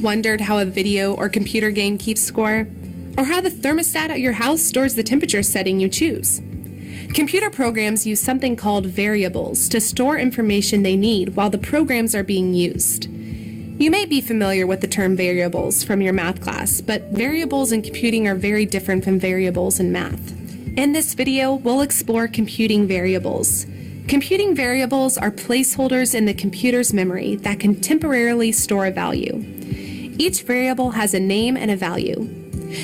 wondered how a video or computer game keeps score? Or how the thermostat at your house stores the temperature setting you choose? Computer programs use something called variables to store information they need while the programs are being used. You may be familiar with the term variables from your math class, but variables in computing are very different from variables in math. In this video, we'll explore computing variables. Computing variables are placeholders in the computer's memory that can temporarily store a value. Each variable has a name and a value.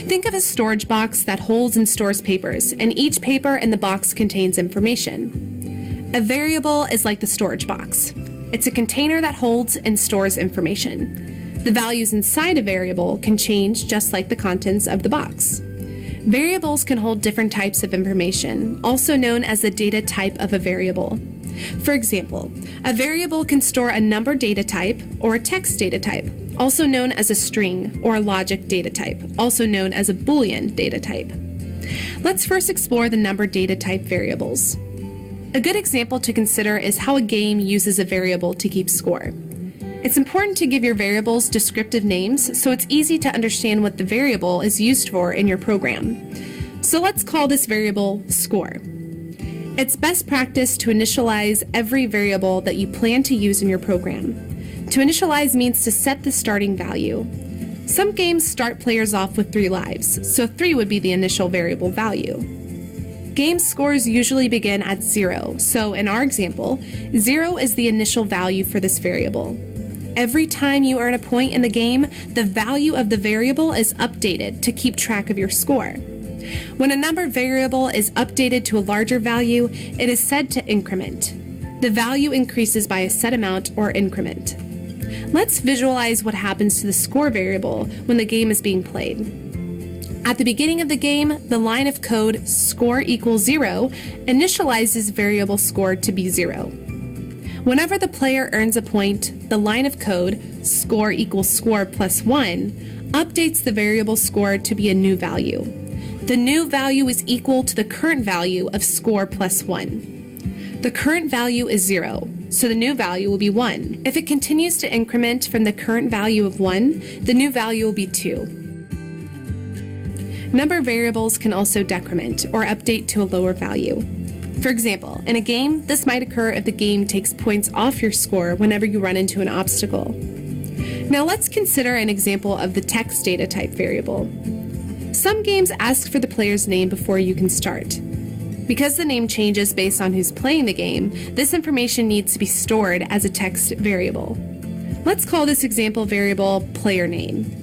Think of a storage box that holds and stores papers, and each paper in the box contains information. A variable is like the storage box. It's a container that holds and stores information. The values inside a variable can change just like the contents of the box. Variables can hold different types of information, also known as the data type of a variable. For example, a variable can store a number data type or a text data type, also known as a string, or a logic data type, also known as a Boolean data type. Let's first explore the number data type variables. A good example to consider is how a game uses a variable to keep score. It's important to give your variables descriptive names so it's easy to understand what the variable is used for in your program. So let's call this variable score. It's best practice to initialize every variable that you plan to use in your program. To initialize means to set the starting value. Some games start players off with 3 lives, so 3 would be the initial variable value. Game scores usually begin at 0, so in our example, 0 is the initial value for this variable. Every time you earn a point in the game, the value of the variable is updated to keep track of your score. When a number variable is updated to a larger value, it is said to increment. The value increases by a set amount or increment. Let's visualize what happens to the score variable when the game is being played. At the beginning of the game, the line of code score equals 0 initializes variable score to be 0. Whenever the player earns a point, the line of code score equals score plus 1 updates the variable score to be a new value. The new value is equal to the current value of score plus 1. The current value is 0, so the new value will be 1. If it continues to increment from the current value of 1, the new value will be 2. Number variables can also decrement or update to a lower value. For example, in a game, this might occur if the game takes points off your score whenever you run into an obstacle. Now let's consider an example of the text data type variable. Some games ask for the player's name before you can start. Because the name changes based on who's playing the game, this information needs to be stored as a text variable. Let's call this example variable player name.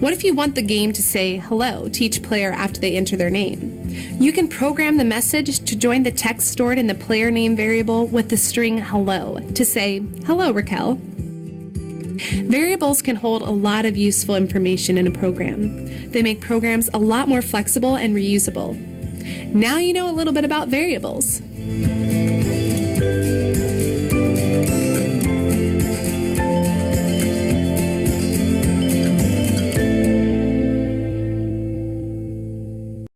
What if you want the game to say hello to each player after they enter their name? You can program the message to join the text stored in the player name variable with the string hello to say, "Hello, Raquel." Variables can hold a lot of useful information in a program. They make programs a lot more flexible and reusable. Now you know a little bit about variables.